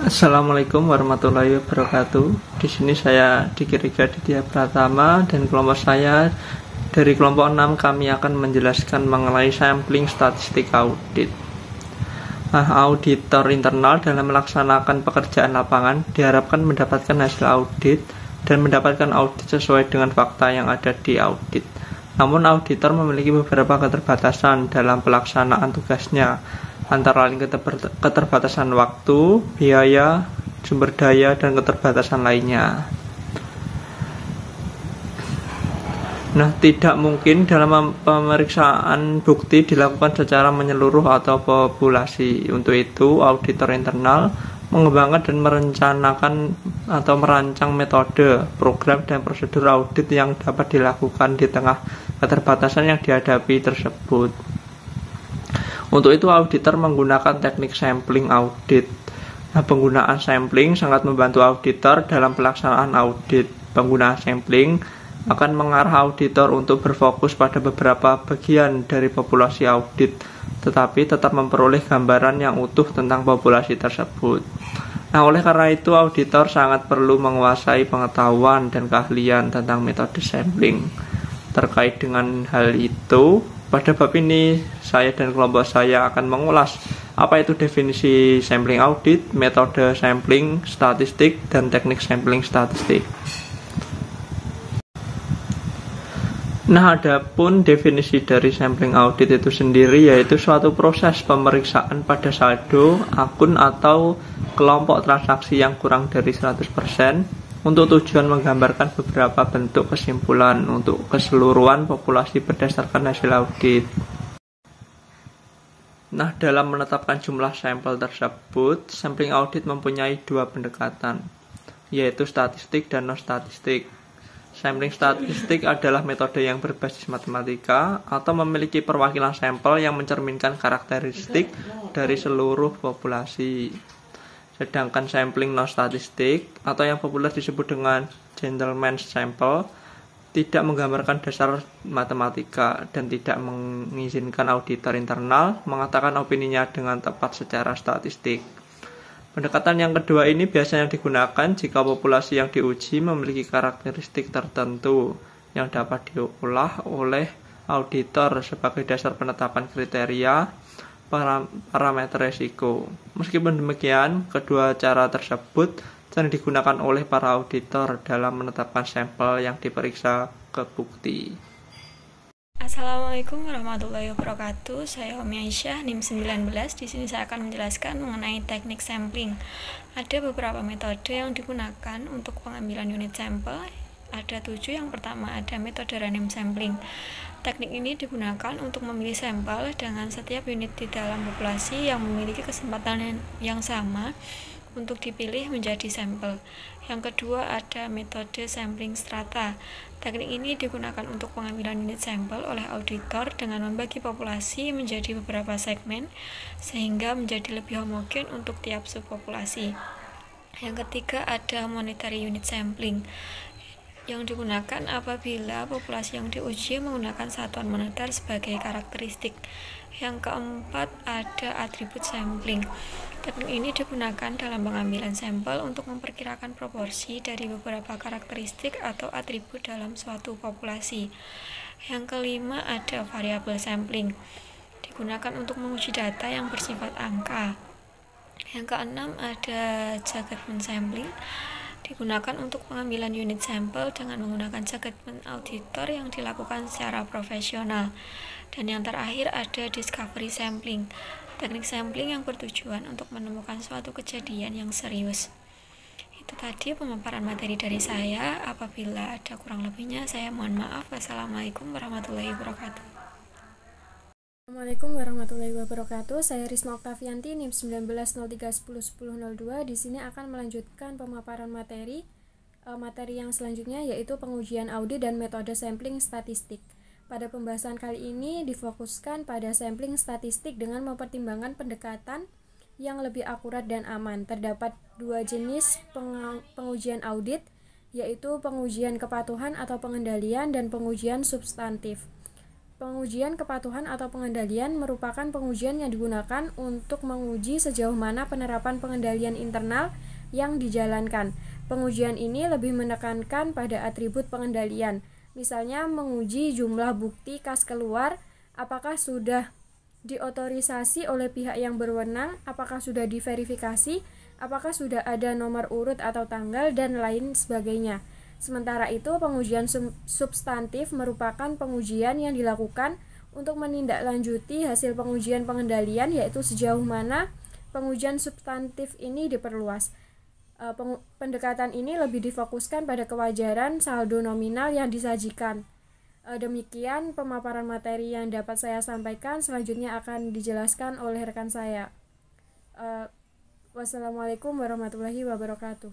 Assalamualaikum warahmatullahi wabarakatuh. Di sini saya Diki Aditya Pratama dan kelompok saya dari kelompok 6 kami akan menjelaskan mengenai sampling statistik audit. Auditor internal dalam melaksanakan pekerjaan lapangan diharapkan mendapatkan hasil audit dan mendapatkan audit sesuai dengan fakta yang ada di audit. Namun auditor memiliki beberapa keterbatasan dalam pelaksanaan tugasnya, antara lain keterbatasan waktu, biaya, sumber daya, dan keterbatasan lainnya. Tidak mungkin dalam pemeriksaan bukti dilakukan secara menyeluruh atau populasi. Untuk itu, auditor internal mengembangkan dan merencanakan atau merancang metode, program, dan prosedur audit yang dapat dilakukan di tengah keterbatasan yang dihadapi tersebut. Untuk itu, auditor menggunakan teknik sampling audit. Penggunaan sampling sangat membantu auditor dalam pelaksanaan audit. Penggunaan sampling akan mengarah auditor untuk berfokus pada beberapa bagian dari populasi audit, tetapi tetap memperoleh gambaran yang utuh tentang populasi tersebut. Oleh karena itu, auditor sangat perlu menguasai pengetahuan dan keahlian tentang metode sampling. Terkait dengan hal itu, pada bab ini, saya dan kelompok saya akan mengulas apa itu definisi sampling audit, metode sampling statistik, dan teknik sampling statistik. Adapun definisi dari sampling audit itu sendiri yaitu suatu proses pemeriksaan pada saldo, akun, atau kelompok transaksi yang kurang dari 100% untuk tujuan menggambarkan beberapa bentuk kesimpulan untuk keseluruhan populasi berdasarkan hasil audit. Dalam menetapkan jumlah sampel tersebut, sampling audit mempunyai dua pendekatan, yaitu statistik dan non-statistik. Sampling statistik adalah metode yang berbasis matematika atau memiliki perwakilan sampel yang mencerminkan karakteristik dari seluruh populasi. Sedangkan sampling non-statistik atau yang populer disebut dengan gentleman's sample tidak menggambarkan dasar matematika dan tidak mengizinkan auditor internal mengatakan opininya dengan tepat secara statistik. Pendekatan yang kedua ini biasanya digunakan jika populasi yang diuji memiliki karakteristik tertentu yang dapat diolah oleh auditor sebagai dasar penetapan kriteria parameter resiko. Meskipun demikian, kedua cara tersebut sering digunakan oleh para auditor dalam menetapkan sampel yang diperiksa ke bukti. Assalamualaikum warahmatullahi wabarakatuh. Saya Umi Aisyah, NIM 19. Di sini saya akan menjelaskan mengenai teknik sampling. Ada beberapa metode yang digunakan untuk pengambilan unit sampel. Ada 7. Yang pertama ada metode random sampling. Teknik ini digunakan untuk memilih sampel dengan setiap unit di dalam populasi yang memiliki kesempatan yang sama untuk dipilih menjadi sampel. Yang kedua ada metode sampling strata. Teknik ini digunakan untuk pengambilan unit sampel oleh auditor dengan membagi populasi menjadi beberapa segmen sehingga menjadi lebih homogen untuk tiap subpopulasi. Yang ketiga ada monetary unit sampling yang digunakan apabila populasi yang diuji menggunakan satuan moneter sebagai karakteristik. Yang keempat ada atribut sampling. Teknik ini digunakan dalam pengambilan sampel untuk memperkirakan proporsi dari beberapa karakteristik atau atribut dalam suatu populasi. Yang kelima ada variabel sampling. Digunakan untuk menguji data yang bersifat angka. Yang keenam ada judgment sampling. Digunakan untuk pengambilan unit sampel dengan menggunakan judgment auditor yang dilakukan secara profesional. Dan yang terakhir ada discovery sampling. Teknik sampling yang bertujuan untuk menemukan suatu kejadian yang serius. Itu tadi pemaparan materi dari saya. Apabila ada kurang lebihnya, saya mohon maaf. Wassalamualaikum warahmatullahi wabarakatuh. Assalamualaikum warahmatullahi wabarakatuh. Saya Risma Oktavianti, NIM 1903101002. Di sini akan melanjutkan pemaparan materi yang selanjutnya yaitu pengujian audit dan metode sampling statistik. Pada pembahasan kali ini difokuskan pada sampling statistik dengan mempertimbangkan pendekatan yang lebih akurat dan aman. Terdapat dua jenis pengujian audit, yaitu pengujian kepatuhan atau pengendalian dan pengujian substantif. Pengujian kepatuhan atau pengendalian merupakan pengujian yang digunakan untuk menguji sejauh mana penerapan pengendalian internal yang dijalankan. Pengujian ini lebih menekankan pada atribut pengendalian, misalnya menguji jumlah bukti kas keluar, apakah sudah diotorisasi oleh pihak yang berwenang, apakah sudah diverifikasi, apakah sudah ada nomor urut atau tanggal, dan lain sebagainya. Sementara itu, pengujian substantif merupakan pengujian yang dilakukan untuk menindaklanjuti hasil pengujian pengendalian, yaitu sejauh mana pengujian substantif ini diperluas. Pendekatan ini lebih difokuskan pada kewajaran saldo nominal yang disajikan. Demikian pemaparan materi yang dapat saya sampaikan. Selanjutnya akan dijelaskan oleh rekan saya. Wassalamualaikum warahmatullahi wabarakatuh.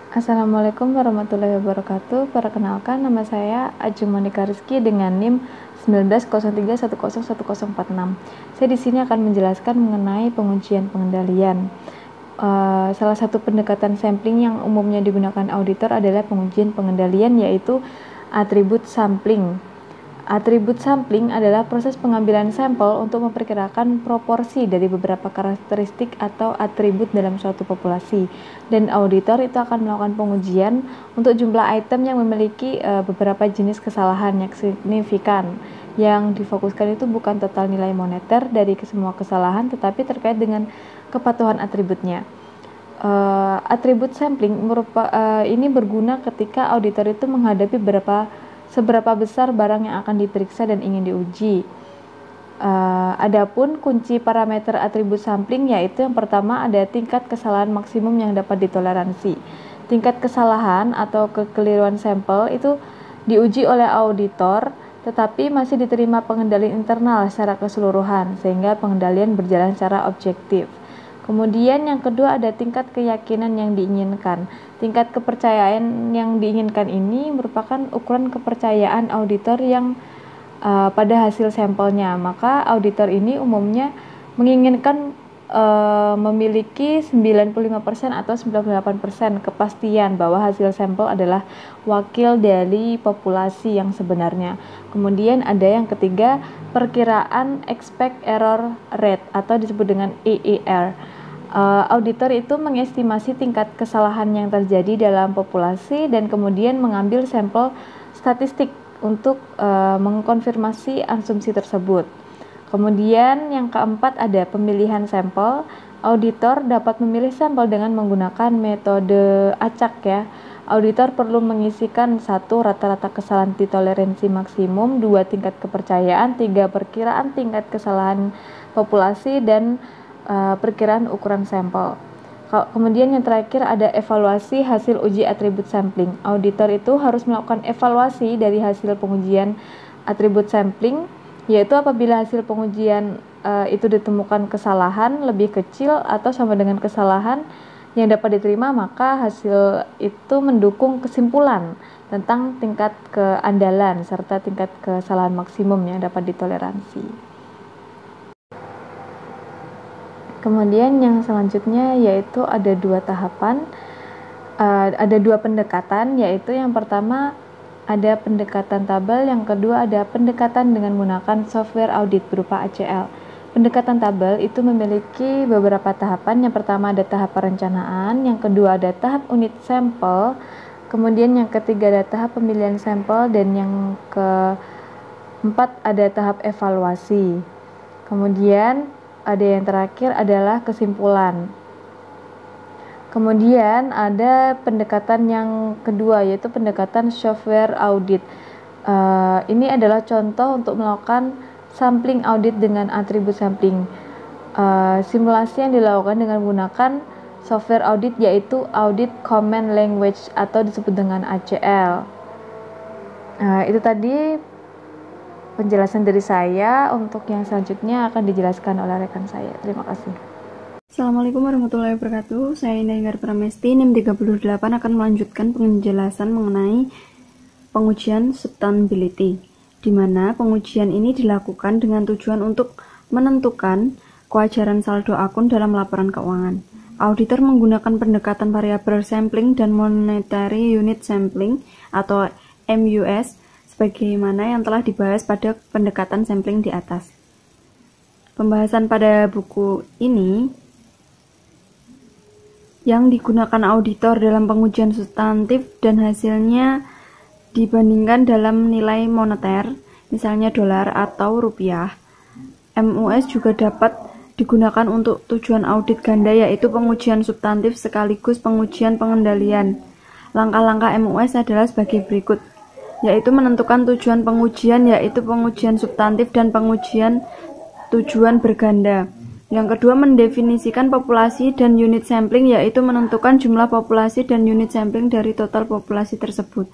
Assalamualaikum warahmatullahi wabarakatuh. Perkenalkan, nama saya Ajeng Monika Rizky dengan NIM 1903101046. Saya di sini akan menjelaskan mengenai pengujian pengendalian. Salah satu pendekatan sampling yang umumnya digunakan auditor adalah pengujian pengendalian, yaitu atribut sampling. Atribut sampling adalah proses pengambilan sampel untuk memperkirakan proporsi dari beberapa karakteristik atau atribut dalam suatu populasi. Dan auditor itu akan melakukan pengujian untuk jumlah item yang memiliki beberapa jenis kesalahan yang signifikan. Yang difokuskan itu bukan total nilai moneter dari semua kesalahan, tetapi terkait dengan kepatuhan atributnya. Atribut sampling ini berguna ketika auditor itu menghadapi seberapa besar barang yang akan diperiksa dan ingin diuji. Adapun kunci parameter atribut sampling, yaitu yang pertama ada tingkat kesalahan maksimum yang dapat ditoleransi. Tingkat kesalahan atau kekeliruan sampel itu diuji oleh auditor, tetapi masih diterima pengendalian internal secara keseluruhan, sehingga pengendalian berjalan secara objektif. Kemudian yang kedua ada tingkat keyakinan yang diinginkan. Tingkat kepercayaan yang diinginkan ini merupakan ukuran kepercayaan auditor yang pada hasil sampelnya. Maka auditor ini umumnya menginginkan memiliki 95% atau 98% kepastian bahwa hasil sampel adalah wakil dari populasi yang sebenarnya. Kemudian ada yang ketiga, perkiraan expect error rate atau disebut dengan EER. Auditor itu mengestimasi tingkat kesalahan yang terjadi dalam populasi dan kemudian mengambil sampel statistik untuk mengkonfirmasi asumsi tersebut. Kemudian yang keempat ada pemilihan sampel. Auditor dapat memilih sampel dengan menggunakan metode acak ya. Auditor perlu mengisikan 1. Rata-rata kesalahan ditoleransi maksimum, 2. Tingkat kepercayaan, 3. Perkiraan tingkat kesalahan populasi, dan perkiraan ukuran sampel. Kemudian yang terakhir ada evaluasi hasil uji atribut sampling. Auditor itu harus melakukan evaluasi dari hasil pengujian atribut sampling, yaitu apabila hasil pengujian itu ditemukan kesalahan lebih kecil atau sama dengan kesalahan yang dapat diterima, maka hasil itu mendukung kesimpulan tentang tingkat keandalan serta tingkat kesalahan maksimum yang dapat ditoleransi. Kemudian yang selanjutnya yaitu ada 2 tahapan, ada 2 pendekatan, yaitu yang pertama ada pendekatan tabel, yang kedua ada pendekatan dengan menggunakan software audit berupa ACL. Pendekatan tabel itu memiliki beberapa tahapan. Yang pertama ada tahap perencanaan, yang kedua ada tahap unit sampel, kemudian yang ketiga ada tahap pemilihan sampel, dan yang keempat ada tahap evaluasi. Kemudian ada yang terakhir adalah kesimpulan. Kemudian ada pendekatan yang kedua, yaitu pendekatan software audit. Ini adalah contoh untuk melakukan sampling audit dengan atribut sampling. Simulasi yang dilakukan dengan menggunakan software audit yaitu Audit Command Language atau disebut dengan ACL. Itu tadi penjelasan dari saya. Untuk yang selanjutnya akan dijelaskan oleh rekan saya. Terima kasih. Assalamualaikum warahmatullahi wabarakatuh. Saya Indah Pramesti, NIM 38, akan melanjutkan penjelasan mengenai pengujian substantiability, di mana pengujian ini dilakukan dengan tujuan untuk menentukan kewajaran saldo akun dalam laporan keuangan. Auditor menggunakan pendekatan variabel sampling dan monetary unit sampling atau MUS sebagaimana yang telah dibahas pada pendekatan sampling di atas. Pembahasan pada buku ini yang digunakan auditor dalam pengujian substantif dan hasilnya dibandingkan dalam nilai moneter, misalnya dolar atau rupiah. MUS juga dapat digunakan untuk tujuan audit ganda, yaitu pengujian substantif sekaligus pengujian pengendalian. Langkah-langkah MUS adalah sebagai berikut, yaitu menentukan tujuan pengujian, yaitu pengujian substantif dan pengujian tujuan berganda. Yang kedua, mendefinisikan populasi dan unit sampling, yaitu menentukan jumlah populasi dan unit sampling dari total populasi tersebut.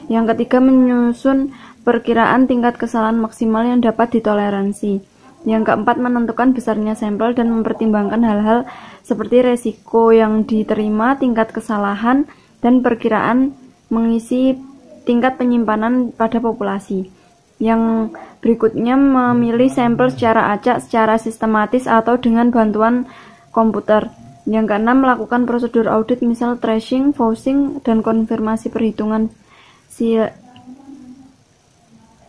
Yang ketiga, menyusun perkiraan tingkat kesalahan maksimal yang dapat ditoleransi. Yang keempat, menentukan besarnya sampel dan mempertimbangkan hal-hal seperti resiko yang diterima, tingkat kesalahan, dan perkiraan mengisi tingkat penyimpanan pada populasi. Yang berikutnya, memilih sampel secara acak, secara sistematis, atau dengan bantuan komputer. Yang keenam, melakukan prosedur audit, misal tracing, faucing, dan konfirmasi perhitungan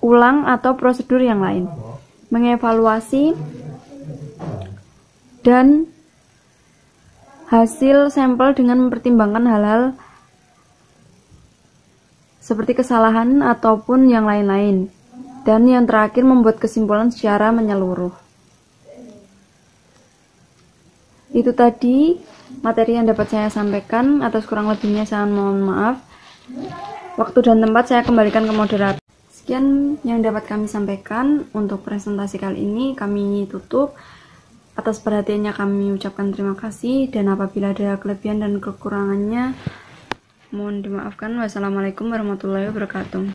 ulang atau prosedur yang lain. Mengevaluasi dan hasil sampel dengan mempertimbangkan hal-hal seperti kesalahan ataupun yang lain-lain. Dan yang terakhir, membuat kesimpulan secara menyeluruh. Itu tadi materi yang dapat saya sampaikan. Atas kurang lebihnya saya mohon maaf. Waktu dan tempat saya kembalikan ke moderator. Sekian yang dapat kami sampaikan untuk presentasi kali ini. Kami tutup. Atas perhatiannya kami ucapkan terima kasih. Dan apabila ada kelebihan dan kekurangannya, mohon dimaafkan. Wassalamualaikum warahmatullahi wabarakatuh.